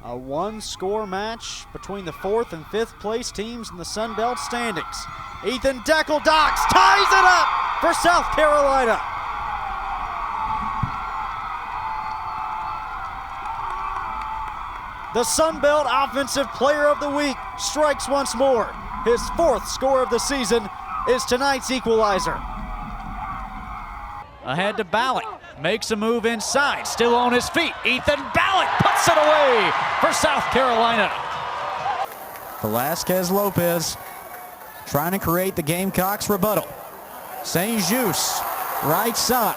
A one-score match between the 4th and 5th place teams in the Sun Belt standings. Ethan Deckeldox ties it up for South Carolina. The Sun Belt Offensive Player of the Week strikes once more. His 4th score of the season is tonight's equalizer. Ahead to Ballot, makes a move inside, still on his feet. Ethan Ballot puts it away for South Carolina. Velasquez Lopez trying to create the Gamecocks rebuttal. St. Juste, right side.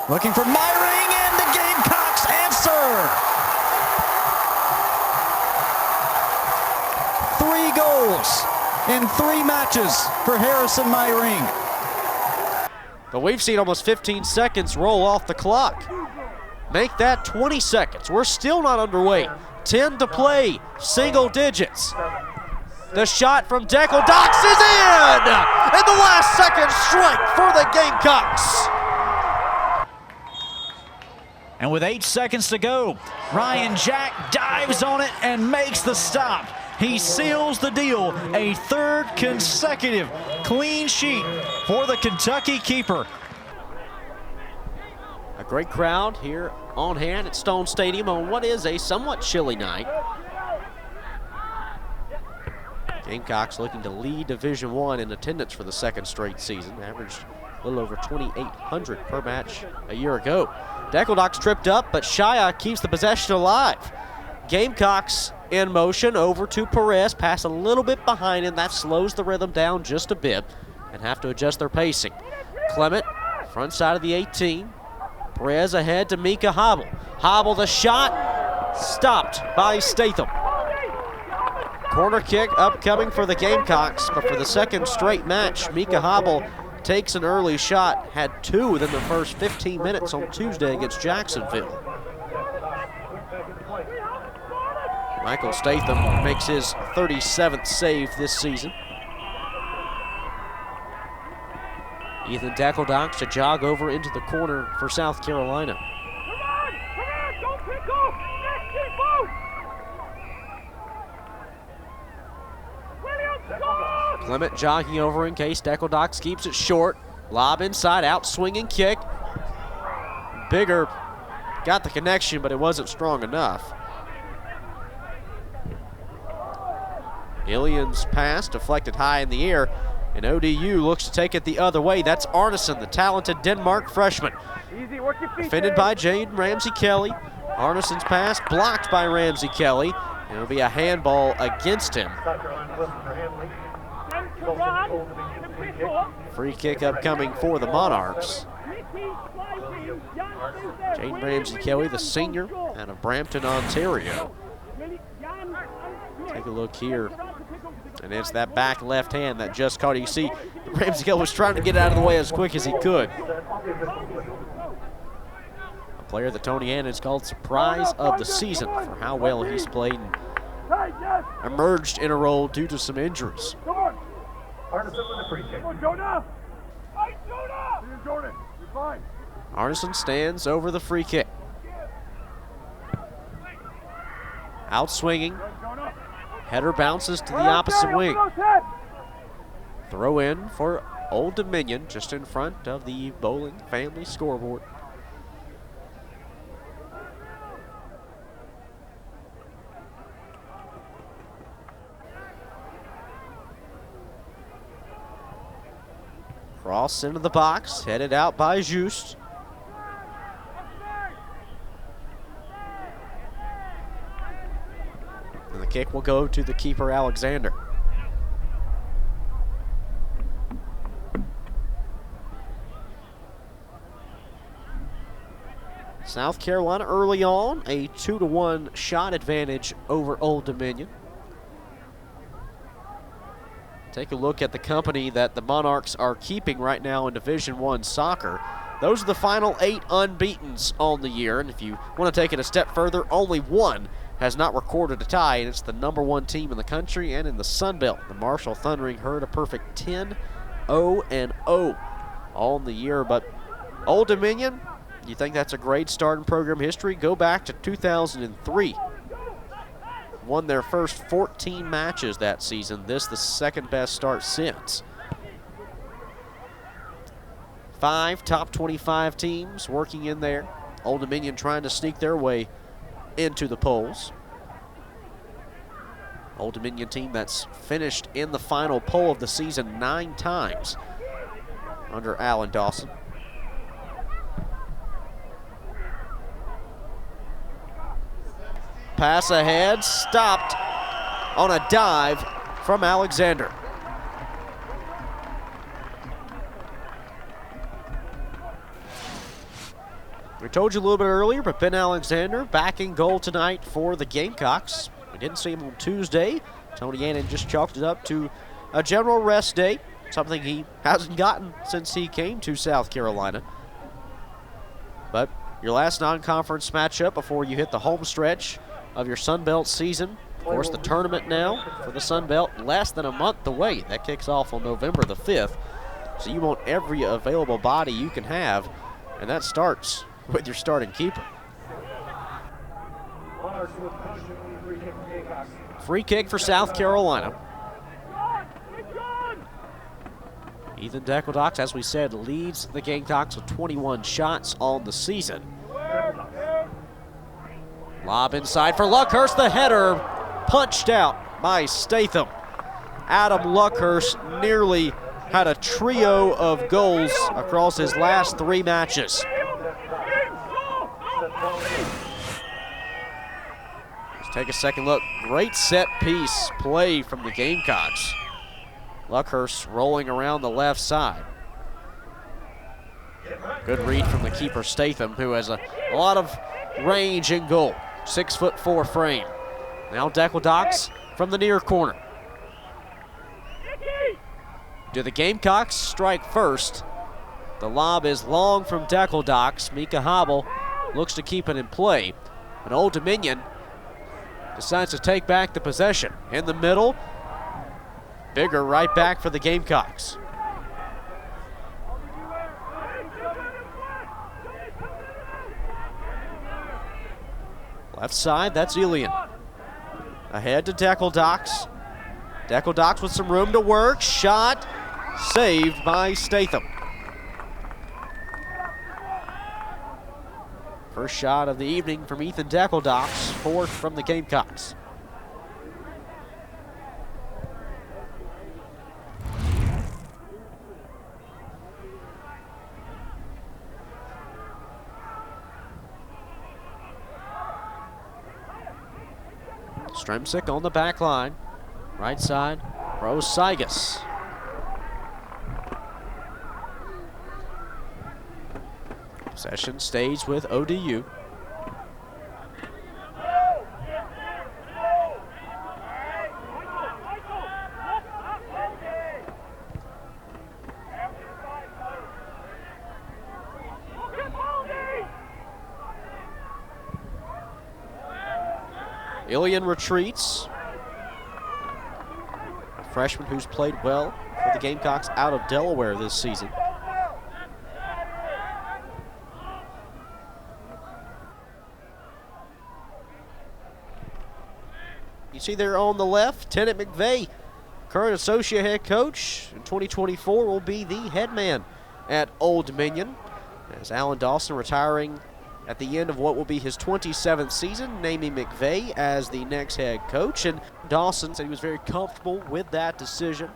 Looking for Myring, and the Gamecocks answer. 3 goals in 3 matches for Harrison Myring. But we've seen almost 15 seconds roll off the clock. Make that 20 seconds. We're still not underway. 10 to play, single digits. The shot from Deckeldox is in! And the last second strike for the Gamecocks. And with 8 seconds to go, Ryan Jack dives on it and makes the stop. He seals the deal, a 3rd consecutive clean sheet for the Kentucky keeper. A great crowd here on hand at Stone Stadium on what is a somewhat chilly night. Gamecocks looking to lead Division I in attendance for the 2nd straight season, averaged a little over 2,800 per match a year ago. Deckeldox tripped up, but Shia keeps the possession alive. Gamecocks in motion over to Perez, pass a little bit behind him. That slows the rhythm down just a bit and have to adjust their pacing. Clement, front side of the 18. Perez ahead to Mika Hobble. Hobble the shot, stopped by Statham. Corner kick upcoming for the Gamecocks, but for the 2nd straight match, Mika Hobble takes an early shot, had 2 within the first 15 minutes on Tuesday against Jacksonville. Michael Statham makes his 37th save this season. Ethan Deckeldox to jog over into the corner for South Carolina. Clement jogging over in case Deckeldox keeps it short. Lob inside, out swinging kick. Bigger got the connection, but it wasn't strong enough. Ilian's pass deflected high in the air, and ODU looks to take it the other way. That's Arneson, the talented Denmark freshman. Defended by Jaden Ramsey-Kelly. Arneson's pass blocked by Ramsey-Kelly. It'll be a handball against him. Free kick upcoming for the Monarchs. Jaden Ramsey-Kelly, the senior out of Brampton, Ontario. Take a look here. And it's that back left hand that just caught it. You see, Ramsey-Kelly was trying to get out of the way as quick as he could. A player that Tony Annan's called surprise of the season for how well he's played and emerged in a role due to some injuries. Arneson stands over the free kick. Out swinging. Header bounces to the opposite wing. Throw in for Old Dominion just in front of the Bowling family scoreboard. Cross into the box, headed out by Juste. And the kick will go to the keeper, Alexander. South Carolina early on, a 2-1 shot advantage over Old Dominion. Take a look at the company that the Monarchs are keeping right now in Division I soccer. Those are the final 8 unbeatens on the year, and if you want to take it a step further, only one has not recorded a tie, and it's the #1 team in the country and in the Sun Belt. The Marshall Thundering Herd, a perfect 10-0-0 all in the year, but Old Dominion, You think that's a great start in program history? Go back to 2003. Won their first 14 matches that season. This the second best start since. 5 top 25 teams working in there. Old Dominion trying to sneak their way into the polls. Old Dominion team that's finished in the final poll of the season 9 times under Alan Dawson. Pass ahead, stopped on a dive from Alexander. We told you a little bit earlier, but Ben Alexander back in goal tonight for the Gamecocks. We didn't see him on Tuesday. Tony Annan just chalked it up to a general rest day, something he hasn't gotten since he came to South Carolina. But your last non-conference matchup before you hit the home stretch of your Sun Belt season. Of course, the tournament now for the Sun Belt less than a month away. That kicks off on November the 5th. So you want every available body you can have, and that starts with your starting keeper. Free kick for South Carolina. Ethan Deckeldox, as we said, leads the Gamecocks with 21 shots on the season. Lob inside for Luckhurst. The header punched out by Statham. Adam Luckhurst nearly had a trio of goals across his last 3 matches. Let's take a second look. Great set piece play from the Gamecocks. Luckhurst rolling around the left side. Good read from the keeper Statham, who has a lot of range in goal. 6'4" frame. Now Deckeldox from the near corner. Do the Gamecocks strike first? The lob is long from Deckeldox. Mika Hobble looks to keep it in play. But Old Dominion decides to take back the possession. In the middle, Bigger right back for the Gamecocks. Left side, that's Elian. Ahead to Deckeldox. Deckeldox with some room to work. Shot saved by Statham. First shot of the evening from Ethan Deckeldox, fourth from the Gamecocks. Stremczyk on the back line. Right side, Rose Saigas. Possession stays with ODU. Elian retreats. A freshman who's played well for the Gamecocks out of Delaware this season. You see there on the left, Tennant McVeigh, current associate head coach. In 2024 will be the head man at Old Dominion, as Alan Dawson retiring at the end of what will be his 27th season, naming McVeigh as the next head coach. And Dawson said he was very comfortable with that decision.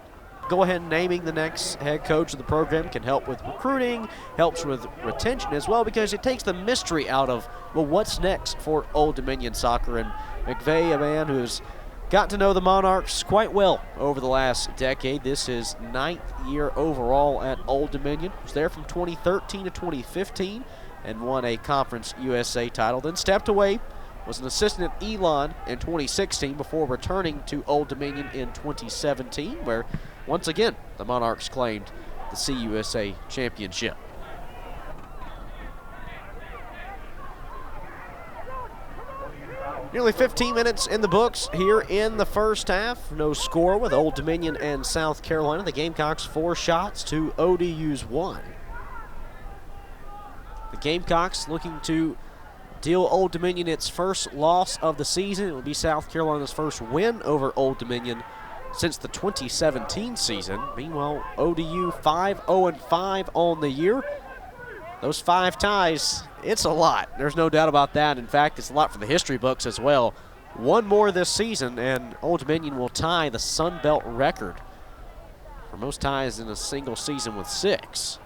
Go ahead and naming the next head coach of the program can help with recruiting, helps with retention as well, because it takes the mystery out of, well, what's next for Old Dominion soccer. And McVeigh, a man who's got to know the Monarchs quite well over the last decade. This is 9th year overall at Old Dominion. Was there from 2013 to 2015 and won a Conference USA title. Then stepped away, was an assistant at Elon in 2016 before returning to Old Dominion in 2017, where once again the Monarchs claimed the CUSA championship. Nearly 15 minutes in the books here in the first half. No score with Old Dominion and South Carolina. The Gamecocks 4 shots to ODU's 1. The Gamecocks looking to deal Old Dominion its first loss of the season. It will be South Carolina's first win over Old Dominion since the 2017 season. Meanwhile, ODU 5-0-5 on the year. Those 5 ties, it's a lot. There's no doubt about that. In fact, it's a lot for the history books as well. One more this season, and Old Dominion will tie the Sun Belt record for most ties in a single season with 6.